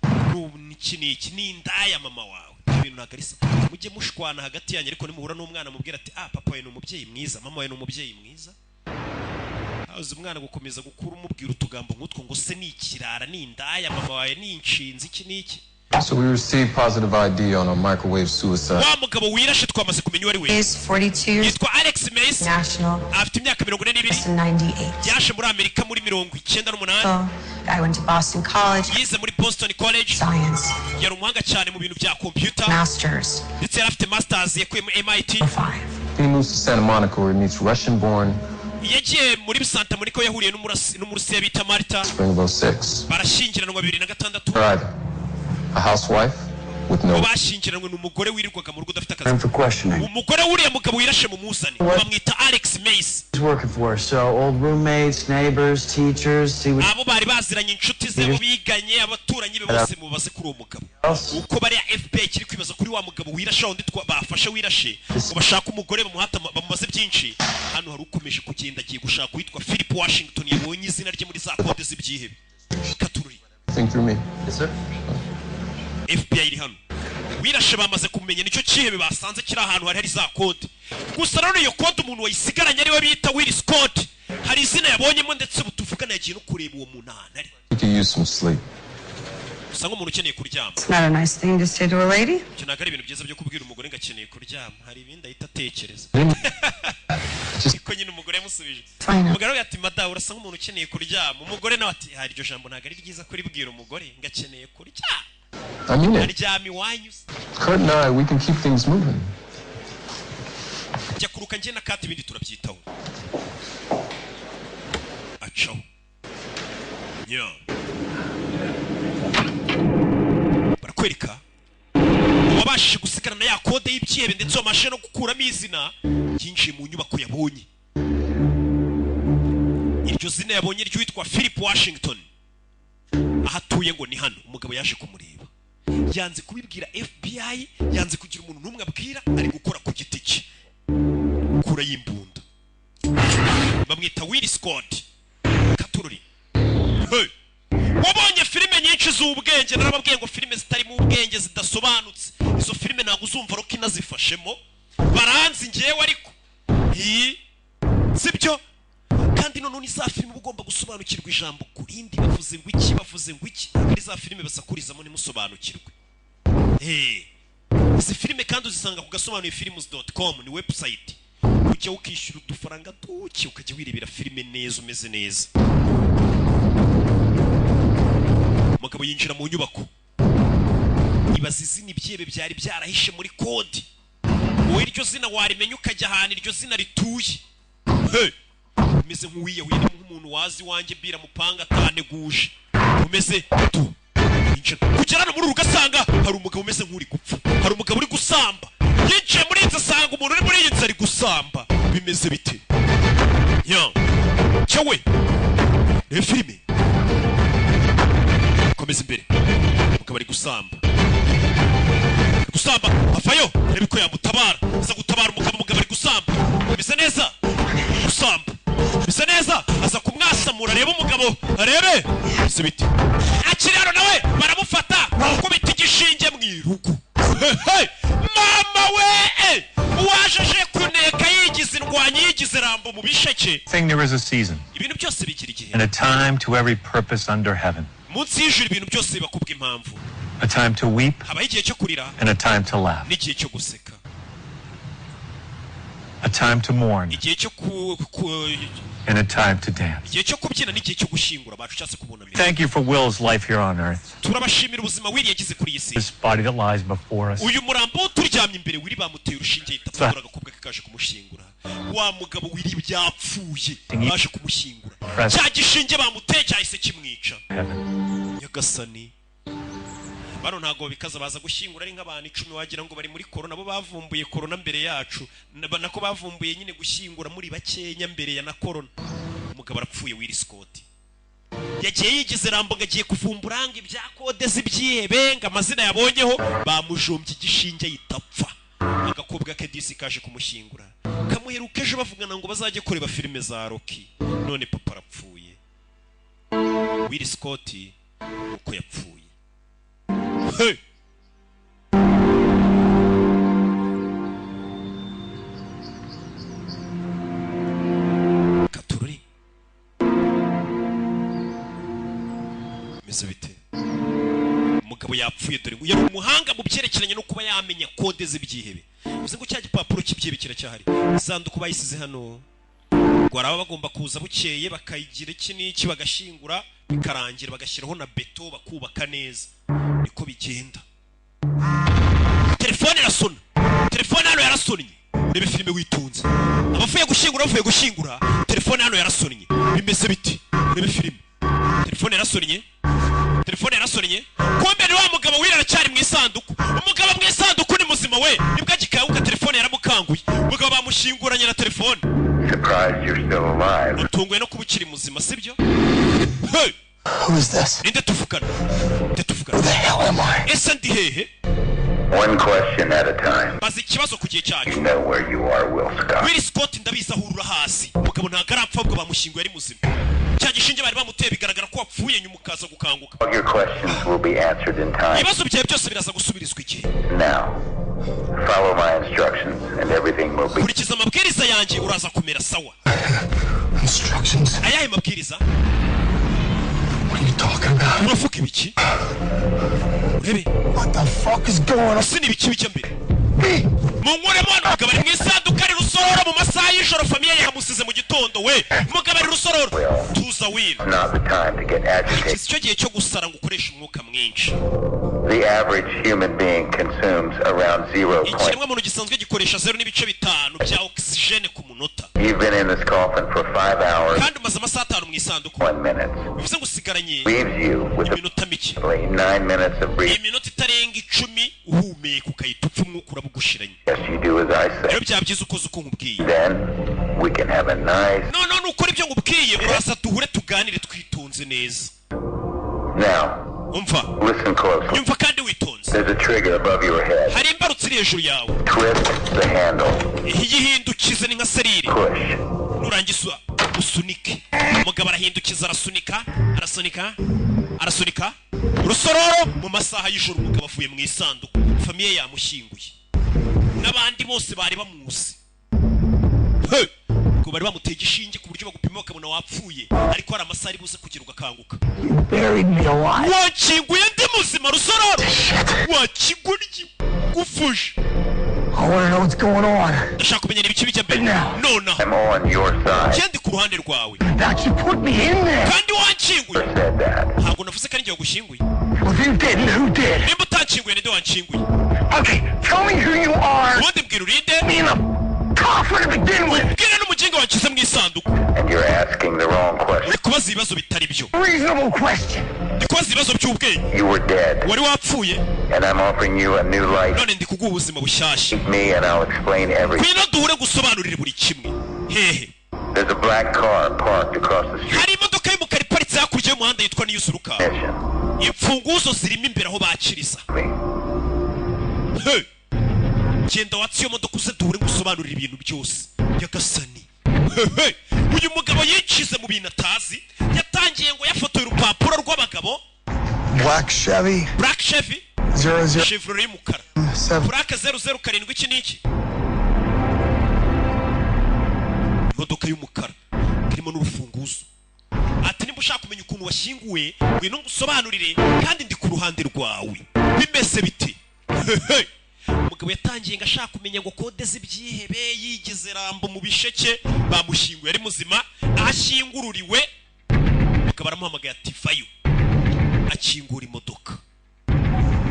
N'iki ni indaya mama wawe. Ibintu nagarisa. Mujye mushwana hagati yanyu ariko nimuhura n'umwana mubwira ati papa we ni umubyeyi mwiza, mama we ni umubyeyi mwiza. Azi umwana gukomeza gukura umubwira utugambo nk'utwo ngo se ni ikirara ni indaya mama wawe ni inshinzi iki niki. So we received positive ID on a microwave suicide. Wa mugabo wirashe twamaze kumenya wari we. Is 42. Yitwa Alex Mace. National. Afite imyaka 42. 98. Yashe muri Amerika muri 98. I went to Boston College. Yize muri Boston College. Science. Yari umuhanga cyane mu bintu bya computer. Masters. Ndetse yari afite masters yakuye mu MIT. He moves to Santa Monica where he meets Russian-born. Yagiye muri Santa Monica yahuriye n'umurusiya bita Marta. Springville 6. Barashyingiranwa 2006. A housewife with no. Bashyingiranwe n'umugore wirirwaga mu rugo udafite akazi. Time for questioning. Umugore wuriye mugabo wirashe mu musane. Bamwita Alex Mace. He's working for us, so old roommates, neighbors, teachers. Abo bari baziranye inshuti ze biganye abaturanyi be bose mubaze kuri uwo mugabo. Uko bari FBI kiri kwibaza kuri wa mugabo wirashe undi bafashe wirashe. Bashaka umugore bamuhata bamubaze byinshi. Hano hari ukomeje kugenda agiye gushaka witwa Philip Washington yabonye izina rye muri za kode z'ibyihebe. Katururi. Think through me. Yes, sir. FBI iri hano. Wirashe bamaze kumenya nicyo cyihebe basanze kiri ahantu hari za kode. Gusa rero iyo kode umuntu wayisigaranye ari we bita Will Scott. Hari izina yabonyemo ndetse butuvugana yagiye no kureba uwo muntu ahari. You can use some sleep. Usanga umuntu ukeneye kuryama. It's not a nice thing to say to a lady. Cyo nagari ibintu byiza byo kubwira umugore ngo akeneye kuryama. Hari ibindi ahita atekereza. Iko nyine umugore yamusubije. Umugore ati mada urasa nk'umuntu ukeneye kuryama. Umugore nawe ati hari iryo jambo nagari ryiza kuri bwira umugore ngo akeneye kuryama. I mean it. Aryama iwanyu. Kurt and I, we can keep things moving. Jya kuruka njye na Kati ibindi turabyitaho. Acho. Yeah. Barakwereka wabashije gusigarana ya kode y'ibyihebe ndetse wamashe no gukuramo izina yinjiye mu nyubako yabonye. Iryo zina yabonye ryitwa Philip Washington. Ahatuye ngo ni hano umugabo yaje kumureba. Yanze kubibwira FBI, yanze kugira umuntu numwe abwira, ari gukora ku giti cye. Kura y'imbunda. Bamwita Will Scott. Katururi. Hey. Wabonye filime nyinshi z'ubwenge narababwiye ngo filime zitari mu ubwenge zidasobanutse. Izo filime ntabwo uzumva roki nazifashemo. Baranzi ngewe ariko. Sibyo? Kandi none za filime ugomba gusobanukirwa ijambo kurindi bavuze ngo iki ari za filime basakurizamo nimusobanukirwe. Izi filime kandi uzisanga ku gasobanuye films.com ni website. Ujya ukishyura udufaranga duke ukajya wirebera filime neza umeze neza. Umugabo yinjira mu nyubako. Ibaza izina ibyebe byari byarahishe muri kode. Wowe iryo zina warimenya ukajya ahantu iryo zina rituye. Umeze nk'uwiyahuye nk'umuntu wazi wanjye bira mupanga ataneguje. Umeze tu. Kugera no muri ugasanga hari umugabo umeze nk'uri gupfa. Hari umugabo uri gusamba. Yinjiye muri inzu asanga umuntu uri muri iyi nzu ari gusamba. Bimeze bite? Cyawe. Ni filime. Komeza imbere. Umugabo ari gusamba. Gusamba avayo reba ko yamutabara. Aza gutabara umugabo ari gusamba. Bimeze neza. Gusamba. Bisa neza aza kumwasamura reba umugabo arebe ese biti akiraro nawe baramufata bakubita igishinge mwirugo. Mama we wajeje kuneka yigize indwanyi yigize rambo mu bisheke. Thing there is a season ibintu byose bigira igihe and a time to every purpose under heaven. Munsi y'ijuru ibintu byose bakubwa impamvu. A time to weep habaho igihe cyo kurira and a time to laugh. N'igihe cyo guseka. A time to mourn igihe cyo and a time to dance. Igihe cyo kubyina n'igihe cyo gushingura bacushatse kubunamira. Thank you for Will's life here on earth. Turabashimira ubuzima Will yagize kuri iyi si. This body that lies before us. Uyu murambo turyamye imbere Will bamuteye urushinge yitapfura agakobwa kaje kumushingura. Wa mugabo Will byapfuye baje kumushingura. Cya gishinge bamuteye cyahise kimwica. Nyagasani. Bano ntago bikaza baza gushingura ari nk'abantu 10 wagira ngo bari muri corona bo bavumbuye corona mbere yacu nako bavumbuye nyine gushingura muri bakenya mbere ya na corona. umugabo arapfuye Will Scott yagiye yigize rambo ngagiye kuvumbura ngo ibya kode z'ibyihebe ngo amazina yabonyeho bamujombye igishinge yitapfa agakobwa ke disi kaje kumushyingura kamuheruka ejo bavugana ngo bazajye kureba filime za Rocky none papa arapfuye Will Scott uko yapfuye hey! Katururi meze bite umugabo yapfuye dore ngo yari umuhanga mu byerekeranye no kuba yamenya kode z'ibyihebe bivuze ngo cya gipapuro cy'ibyihebe kiracyahari isanduku bayisize hano ngo araba bagomba kuza bukeye bakayigira iki n'iki bagashingura bikarangira bagashyiraho na beto bakubaka neza niko bigenda telefone irasona telefone hano yarasonnye rebe filime witunze abavuye gushingura telefone hano yarasonnye bimeze biti rebe filime telefone yarasonnye kumbe ni wa mugabo wirara cyari mu isanduku umugabo mu isanduku ni muzima we nibwo agikayuka telefone yaramukanguye umugabo bamushinguranye na telefone Surprised you're still alive. utunguye no kuba ukiri muzima sibyo hey! Who is this? Ninde tuvugana Who the hell am I? ese ndi hehe One question at a time. bazi ikibazo ku gihe cyacu You know where you are, Will Scott. Will Scott ndabizi ahurura hasi umugabo ntabwo arapfa ubwo bamushyinguye ari muzima cya gishinge bari bamuteye bigaragara ko wapfuye nyuma ukaza gukanguka All your questions will be answered in time. ibibazo byawe byose biraza gusubirizwa igihe Now, follow my instructions and everything will be... kurikiza amabwiriza yanjye uraza kumera sawa Instructions? ayahe mabwiriza What are you talking about? uravuga ibiki urebe What the fuck is going on? ese ni ibiki bijya mbere munkuremo hano umugabo ari mu isanduka ari rusororo mu masaha y'ijoro famiye yamusize mu gitondo we umugabo ari rusororo tuza Will Not the time to get agitated. iki cyo gihe cyo gusara ngo ukoreshe umwuka mwinshi The average human being consumes around 0. ikiremwa muntu gisanzwe gikoresha 0.5 bya oxygene ku munota You've been in this coffin for 5 hours, kandi umaze amasaha 5 mu isanduku 1 minute. bivuze ngo usigaranye Leaves you with iminota mike 9 minutes of breathing. iminota itarenga 10 uhumeka ukahita upfa umwuka urabugushiranye Yes, you do as I say. rero byabyiza ukoze uko nkubwiye Then we can have a nice... none ukora ibyo ngubwiye uraza duhure tuganire twitonze neza Now, umva listen closely. nyumva kandi witonze There's a trigger above your head. hari imbarutso iri hejuru yawe Twist the handle. iyihindukize ni nka serire Push. nurangiza usunike umugabo arahindukiza arasunika rusororo mu masaha y'ijoro umugabo avuye mu isanduku famiye yamushyinguye n'abandi bose bari bamuzi ngo bari bamuteye igishinge ku buryo bagupima bakabona wapfuye ariko hari amasaha ari buze kugira ugakanguka wakinguye ndi muzima rusororo wakigurye gufushe I want to know what's going on. ndashaka kumenya ibiki bijya mbere nona I'm on your side. kendi ku ruhande rwawe That you put me in there. kandi wankinguye Said that. ntabwo navuze ko ari njye wagushyinguye Well, if you didn't, who did? nimba utanshyinguye ninde wanshyinguye Okay, tell me who you are. ubundi mbwira urinde Me in the coffin to begin with. mbwira n'umugingo wanshyize mu isanduku And you're asking the wrong question. uri kubaza ibibazo bitari byo Reasonable question. ndi kubaza ibibazo by'ubwenge You were dead, wari wapfuye and I'm offering you a new life. none ndi kuguha ubuzima bushyashya Meet me and I'll explain everything. ngwino duhure gusobanurira buri kimwe hehe There's a black car parked across the street. hari imodoka y'umukara iparitse hakurya y'umuhanda yitwa niyuzuruka Mission. imfunguzo zirimo imbere aho bakiriza Me. Hey! genda watse iyo modoka uze duhure gusobanurira ibintu byose nyagasani Hey! uyu mugabo yicize mu bintu atazi yatangiye ngo yafotoye urupapuro rw'abagabo Black Chevy. Black Chevy 00. Chevrolet y'umukara 7. Black 007 iki niki imodoka y'umukara irimo n'urufunguzo ati nimba ushaka kumenya ukuntu washyinguwe ngwino ngusobanurire kandi ndi ku ruhande rwawe bimeze bite umugabo yatangiye ngo ashaka kumenya ngo kode z'ibyihebe yigize rambo mu bisheke bamushyinguye ari muzima ahashyingururiwe umugabo aramuhamagaye ati vayo akingura imodoka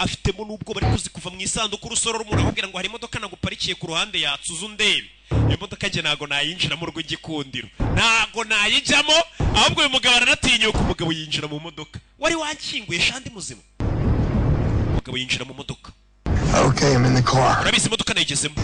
afitemo n'ubwo bari kuzi kuva mu isanduku rusororo muramubwira ngo hari imodoka naguparikiye ku ruhande yatsuza undebe iyo modoka njye ntago nayinjiramo rw'igikundiro ntago nayijyamo ahubwo uyu mugabo aranatinyuka umugabo yinjira mu modoka wari wankinguye shandi muzima umugabo yinjira mu modoka Okay, I'm in the car. urabizi imodoka nayigezemo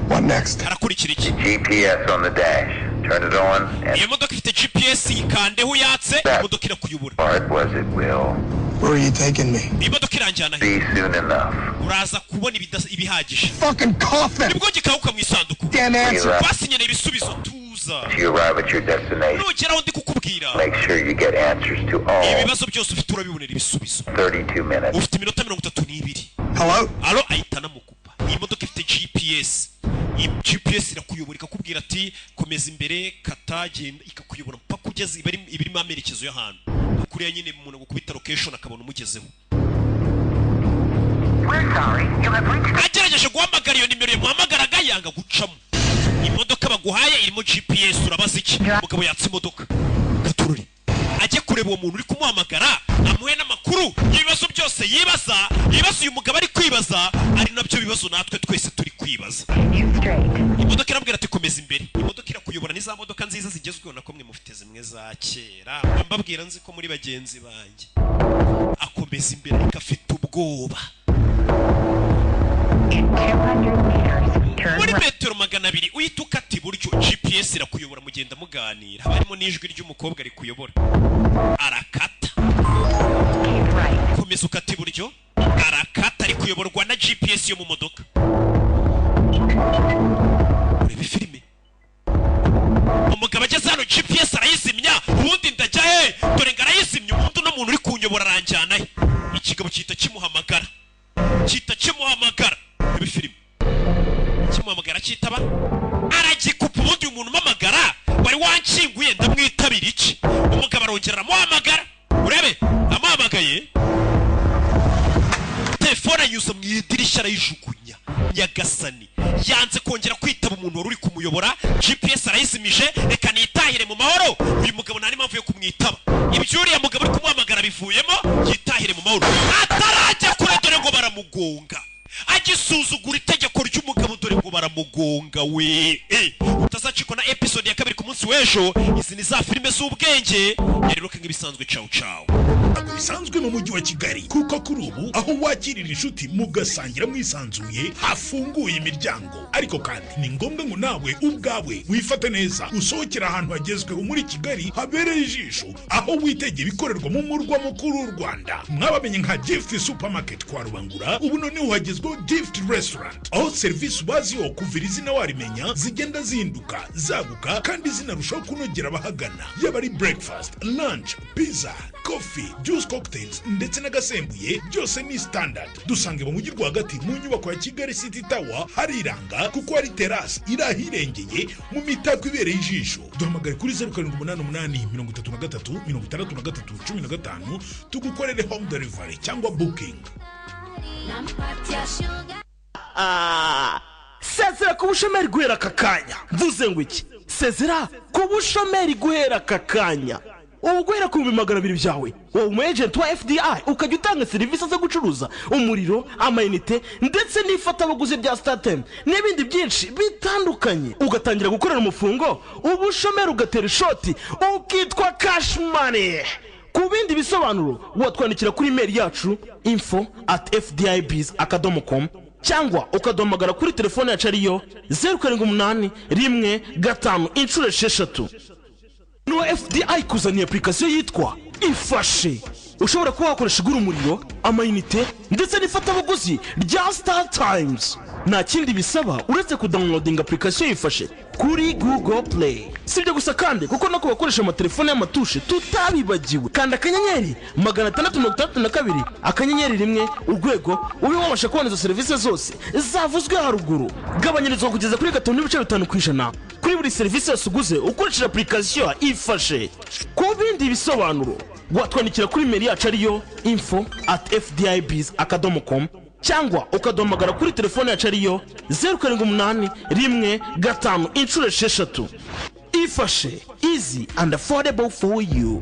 What next? harakurikira iki GPS on the dash. Turn it on and iyo modoka ifite GPS ikandeho yatse imodoka irakuyobora. hard was it, Will? Where are you taking me? Imodoka iranjyana Be soon enough. uraza kubona ibihagije. Fucking coffin! Nibwo gikawuka mu isanduku. Damn answer! Basinyana ibisubizo tuza. If you arrive at your destination, nugeraho ndi kukubwira. make sure you get answers to all ibibazo byose ufite urabibonera ibisubizo. 32 minutes. ufite iminota 32. Hello? ahita namukupa. iyi modoka ifite GPS. iyi GPS irakuyobora ikakubwira ati komeza imbere kata genda ikakuyobora mpaka ugeze ibirimo amerekezo y'ahantu. kuriya nyine umuntu gukubita location akabona umugezeho. agerageje guhamagara iyo nimero yamuhamagaraga yanga gucamo. imodoka baguhaye irimo GPS urabaza iki? umugabo yatse imodoka gatururi ajye kureba uwo muntu uri kumuhamagara amuhe n'amakuru y'ibibazo byose yibaza uyu mugabo ari kwibaza ari nabyo bibazo natwe twese turi kwibaza. imodoka irabwira ati komeza imbere. imodoka irakuyobora ni za modoka nziza zigezweho nako mwe mufite zimwe za kera. mbabwira nzi ko muri bagenzi banjye akomeza imbere ikafite ubwoba. muri metero 200 uhita ukata iburyo. GPS irakuyobora mugenda muganira. harimo n'ijwi ry'umukobwa rikuyobora. arakata komeza ukata iburyo. arakata ari kuyoborwa na GPS yo mu modoka. urebe filime. umugabo ageze hano GPS arayizimya. ubundi ndajya he dore ngo arayizimya. ubundi no muntu uri kunyobora aranjyana he. ikigabo cyita kimuhamagara. urebe filime. kimuhamagara cyitaba aragikupa. ubundi umuntu umamagara wari wankinguye ndamwitabira iki? umugabo arongera amuhamagara. urebe amuhamagaye telefone anyuza mu idirishya arayijugunya. nyagasani yanze kongera kwitaba umuntu wari uri kumuyobora. GPS arayizimije reka nitahire mu mahoro. uyu mugabo nta n'impamvu yo kumwitaba. ibyo uriya mugabo uri kumuhamagara bivuyemo yitahire mu mahoro. atarajya kure dore ngo baramugonga. agisuzugura itegeko ry'umugabo dore ngo baramugonga we. utazacikwa na episode ya 2 ku munsi w'ejo. izi ni za filime z'ubwenge yariroka nk'ibisanzwe ciao ciao. bisanzwe mu mujyi wa Kigali kuko kuri ubu aho wakirira inshuti mugasangira mwisanzuye hafunguye imiryango. ariko kandi ni ngombwa ngo nawe ubwawe wifate neza usohokera ahantu hagezweho muri Kigali habereye ijisho aho witegeye bikorerwa mu murwa mukuru w'u Rwanda. mwabamenye nka Gift Supermarket kwa Rubangura. ubu noneho hagezweho Gift Restaurant aho serivisi ubaziho kuvira izina warimenya zigenda zihinduka zaguka kandi zinarushaho kunogera abahagana. yaba ari breakfast, lunch, pizza, coffee, juice cocktails ndetse n'agasembuye byose ni standard. dusange mu mujyi rwagati mu nyubako ya Kigali City Tower hariranga kuko hari terrace irahirengeye mu mitako ibereye ijisho. duhamagare kuri 0788 tugukorere home delivery cyangwa booking. sezera ku bushomeri guhera aka kanya. mvuze ngo iki? sezera ku bushomeri guhera aka kanya. ubu guhera ku 200 byawe wowe umu agent wa FDI ukajya utanga serivisi zo gucuruza umuriro, amayinite ndetse n'ifatabuguzi rya StarTime n'ibindi byinshi bitandukanye. ugatangira gukorera umufungo ubushomeri ugatera ishoti ukitwa cash money. ku bindi bisobanuro watwandikira kuri email yacu info@fdibiz.com cyangwa ukadomagara kuri telefone yacu ariyo 0781 no FDI kuzaniye application yitwa Ifashe. ushobora kuba wakoresha igura umuriro, amayinite ndetse n'ifatabuguzi rya Star Times. nta kindi bisaba uretse kudownloading application Ifashe kuri Google Play. sibyo gusa kandi kuko nako bakoresha amatelefone y'amatushe tutabibagiwe. kanda akanyenyeri 662 akanyenyeri 1 urwego ube wabasha kubona izo serivisi zose zavuzwe haruguru. gabanyirizwa kugeza kuri 5.5% kuri buri serivisi yose uguze ukoresheje application Ifashe. ku bindi bisobanuro watwandikira kuri email yacu ariyo info@fdibiz.com cyangwa ukadomagara kuri telefone yacu ariyo 0781 5 6. Ifashe, easy and affordable for you.